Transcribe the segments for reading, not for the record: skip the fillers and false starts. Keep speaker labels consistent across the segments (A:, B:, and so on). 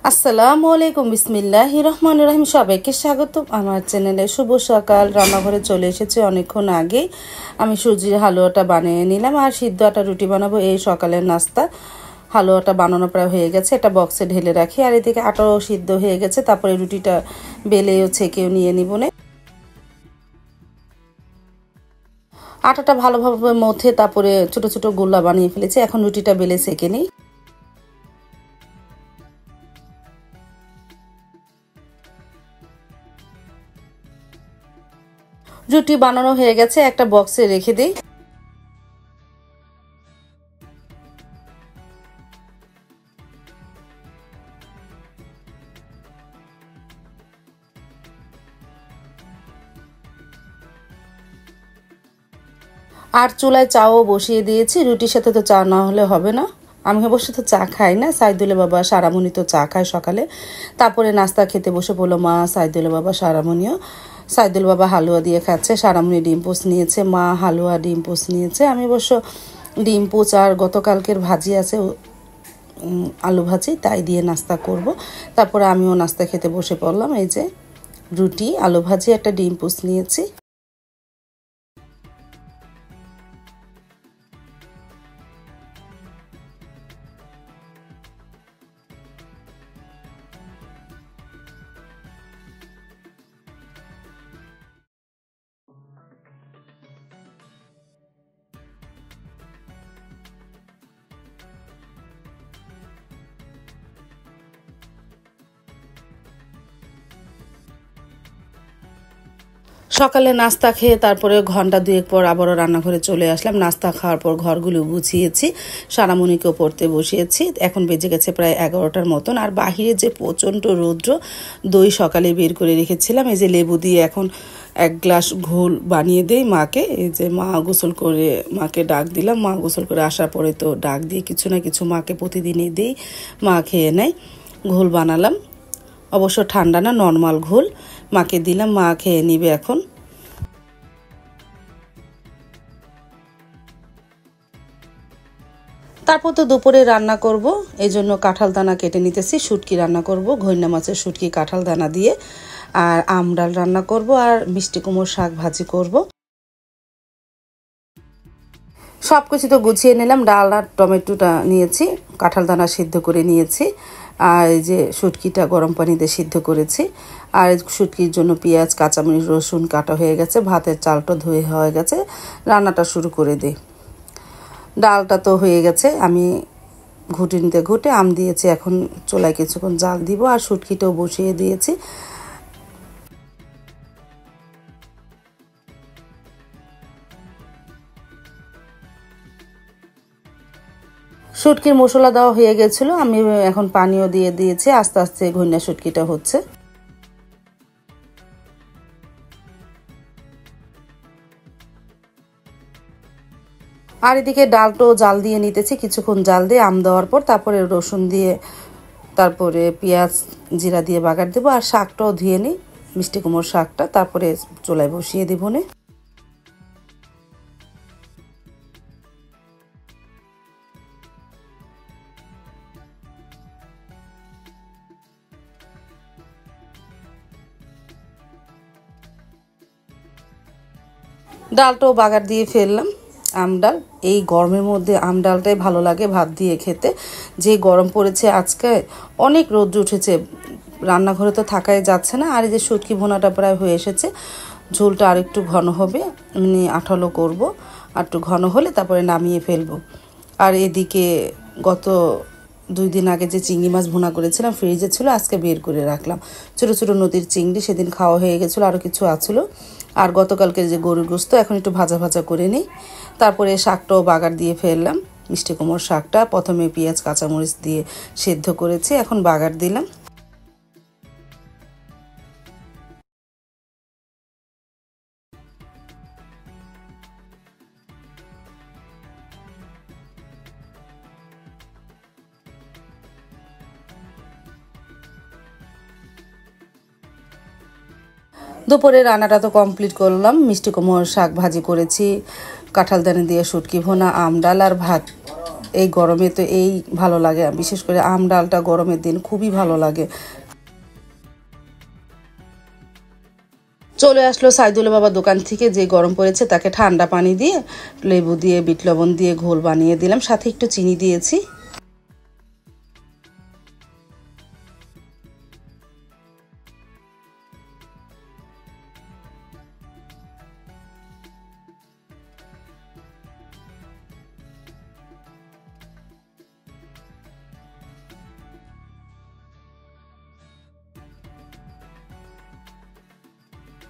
A: আসসালামু আলাইকুম, বিসমিল্লাহির রহমানির রহিম। সবাইকে স্বাগত আমার চ্যানেলে। শুভ সকাল। রান্নাঘরে চলে এসেছি অনেকক্ষণ আগে। আমি সুজির হালুয়াটা বানিয়ে নিলাম আর সিদ্ধ আটা রুটি বানাবো। এই সকালের নাস্তা। হালুয়াটা বানানো প্রায় হয়ে গেছে, এটা বক্সে ঢেলে রাখি। আর এদিকে আটাও সিদ্ধ হয়ে গেছে, তারপরে রুটিটা বেলেও ছেঁকেও নিয়ে নিব। আটাটা ভালোভাবে মথে তারপরে ছোট ছোট গোলা বানিয়ে ফেলেছি। এখন রুটিটা বেলে সেঁকে নিই। রুটি বানানো হয়ে গেছে, একটা বক্সে রেখে দিই। আর চুলায় চাও বসিয়ে দিয়েছি। রুটির সাথে তো চা না হলে হবে না। আমি অবশ্য তো চা খাই না, সাইদুলের বাবা সারামণি তো চা খায় সকালে। তারপরে নাস্তা খেতে বসে পড়লো মা, সাইদুলের বাবা, সারামণিও। সাইদুল বাবা হালুয়া দিয়ে খাচ্ছে, সারামণি ডিম পোচ নিয়েছে, মা হালুয়া ডিম পোচ নিয়েছে। আমি অবশ্য ডিম পোচ আর গতকালকের ভাজি আছে, আলু ভাজি, তাই দিয়ে নাস্তা করব। তারপরে আমিও নাস্তা খেতে বসে পড়লাম। এই যে রুটি, আলু ভাজি, একটা ডিম পোচ নিয়েছি। সকালে নাস্তা খেয়ে তারপরে ঘন্টা দুয়েক পর আবারও রান্নাঘরে চলে আসলাম। নাস্তা খাওয়ার পর ঘরগুলো গুছিয়েছি, সারামণিকেও পড়তে বসিয়েছি। এখন বেজে গেছে প্রায় 11টার মতন। আর বাহিরে যে প্রচণ্ড রৌদ্র, দই সকালে বের করে রেখেছিলাম। এই যে লেবু দিয়ে এখন এক গ্লাস ঘোল বানিয়ে দেই মাকে। এই যে মা গোসল করে, মাকে ডাক দিলাম। মা গোসল করে আসার পরে তো ডাক দিয়ে কিছু না কিছু মাকে প্রতিদিনই দিই, মা খেয়ে নেয়। ঘোল বানালাম, অবশ্য ঠান্ডা না, নর্মাল ঘোল। মাকে দিলাম, মা খেয়ে নিবে এখন। তারপর তো দুপুরে রান্না করব, এই জন্য কাঁঠাল দানা কেটে নিতেছি। শুটকি রান্না করব, ঘৈন্যা মাছের শুটকি কাঁঠাল দানা দিয়ে। আর আম ডাল রান্না করব, আর মিষ্টি কুমড়োর শাক ভাজি করব। সব কিছু তো গুছিয়ে নিলাম। ডাল আর টমেটোটা নিয়েছি, কাঁঠাল দানা সিদ্ধ করে নিয়েছি। আর এই যে শুটকিটা গরম পানিতে সিদ্ধ করেছি। আর শুটকির জন্য পেঁয়াজ, কাঁচামরিচ, রসুন কাটা হয়ে গেছে। ভাতের চালটা ধুয়ে হয়ে গেছে, রান্নাটা শুরু করে দিই। ডালটা তো হয়ে গেছে, আমি ঘুটে ঘুটে আম দিয়েছি। এখন চুলায় কিছুক্ষণ জাল দিব, আর শুটকিটাও বসিয়ে দিয়েছি। শুটকির মশলা দেওয়া হয়ে গেছিলো, আমি এখন পানিও দিয়ে দিয়েছি। আস্তে আস্তে ঘন্যা শুটকিটা হচ্ছে। আর এদিকে ডালটাও জাল দিয়ে নিতেছি। কিছুক্ষণ জাল দিয়ে আম দেওয়ার পর তারপরে রসুন দিয়ে, তারপরে পেঁয়াজ জিরা দিয়ে বাগার দেবো। আর শাকটাও ধুয়ে নিই, মিষ্টি কুমড়োর শাকটা, তারপরে চুলায় বসিয়ে দেবো নে। ডালটাও বাগার দিয়ে ফেললাম। আম ডাল, এই গরমের মধ্যে আম ডালটাই ভালো লাগে ভাত দিয়ে খেতে। যে গরম পড়েছে আজকে, অনেক রোদ্র উঠেছে, রান্নাঘরে তো থাকাই যাচ্ছে না। আর এই যে শুটকি ভুনাটা প্রায় হয়ে এসেছে, ঝোলটা আর একটু ঘন হবে, এমনি আঠালো করব। আর একটু ঘন হলে তারপরে নামিয়ে ফেলবো। আর এদিকে গত 2 দিন আগে যে চিংড়ি মাছ ভুনা করেছিলাম, ফ্রিজে ছিল, আজকে বের করে রাখলাম। ছোটো ছোটো নদীর চিংড়ি, সেদিন খাওয়া হয়ে গেছিলো, আরও কিছু আছিল। আর গতকালকে যে গরুর গোস্ত, এখন একটু ভাজা ভাজা করে নিই। তারপরে শাকটাও বাগার দিয়ে ফেললাম। মিষ্টি কুমড়োর শাকটা প্রথমে পেঁয়াজ কাঁচামরিচ দিয়ে সেদ্ধ করেছি, এখন বাগার দিলাম। দুপুরে রান্নাটা তো কমপ্লিট করলাম। মিষ্টি কুমড়োর শাক ভাজি করেছি, কাঁঠাল দানা দিয়ে শুটকি ভুনা, আম ডাল আর ভাত এই গরমে তো এই ভালো লাগে, বিশেষ করে আম ডালটা গরমের দিন খুবই ভালো লাগে। চলে আসলো সাইদুল বাবা দোকান থেকে, যে গরম পড়েছে তাকে ঠান্ডা পানি দিয়ে লেবু দিয়ে বিট লবণ দিয়ে ঘোল বানিয়ে দিলাম, সাথে একটু চিনি দিয়েছি।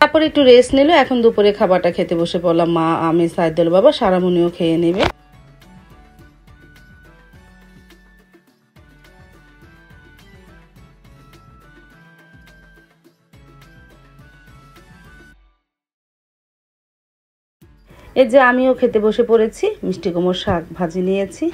A: তারপরে একটু রেস্ট নিল, এখন দুপুরে খাবারটা খেতে বসে পড়লাম। মা, আমি, সাইদুল বাবা, সারামনিও খেয়ে নেবে। এই যে আমিও খেতে বসে পড়েছি, মিষ্টি কুমড়োর শাক ভাজি নিয়েছি।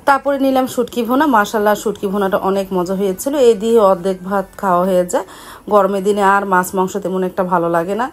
A: তারপরে নিলাম শুটকি ভুনা। মাশাল্লাহ, শুটকি ভুনাটা অনেক মজা হয়েছিল। এই দিয়ে অর্ধেক ভাত খাওয়া হয়ে যায়। গরমের দিনে আর মাছ মাংস তেমন একটা ভালো লাগে না।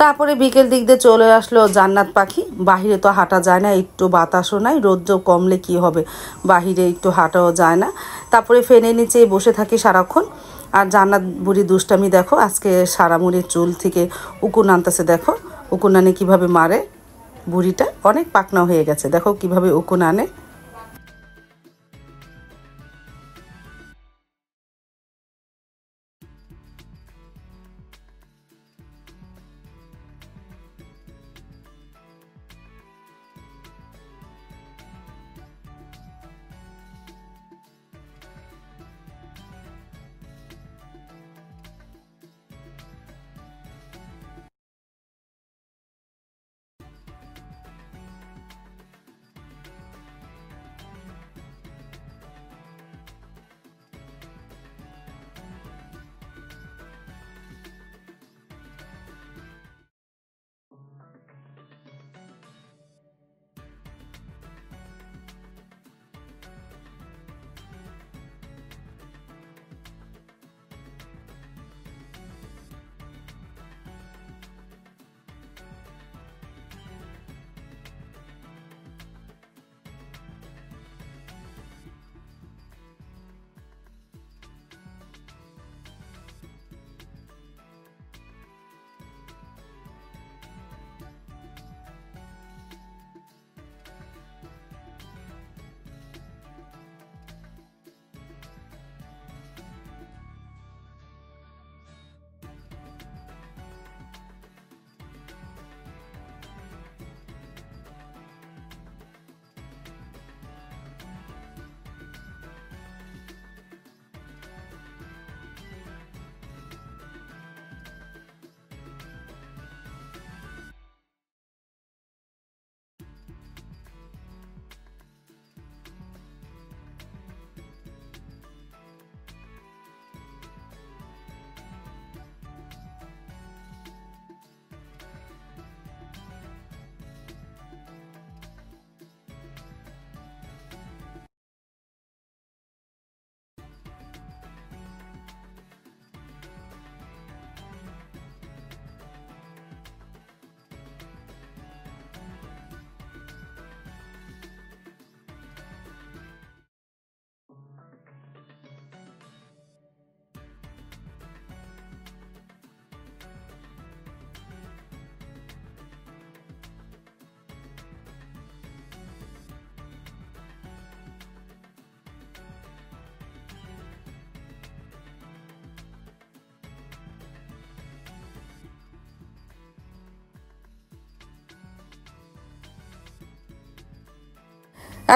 A: তারপরে বিকেল দিক দিয়ে চলে আসলো জান্নাত পাখি। বাহিরে তো হাঁটা যায় না, একটু বাতাসও নাই, রোদ্র কমলে কি হবে, বাহিরে একটু হাঁটাও যায় না। তারপরে ফ্যানের নিচেই বসে থাকি সারাক্ষণ। আর জান্নাত বুড়ি দুষ্টামি দেখো, আজকে সারামুড়ির চুল থেকে উকুন আনতেছে। দেখো উকুন আনে কীভাবে মারে, বুড়িটা অনেক পাকনা হয়ে গেছে, দেখো কিভাবে উকুন আনে।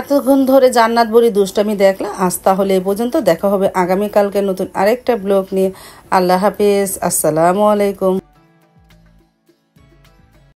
A: এতক্ষণ ধরে জান্নাত বড়ি দুষ্টামি দেখলাম। আজ তাহলে এই পর্যন্ত, দেখা হবে আগামীকালকে নতুন আরেকটা ব্লগ নিয়ে। আল্লাহ হাফেজ, আসসালামু আলাইকুম।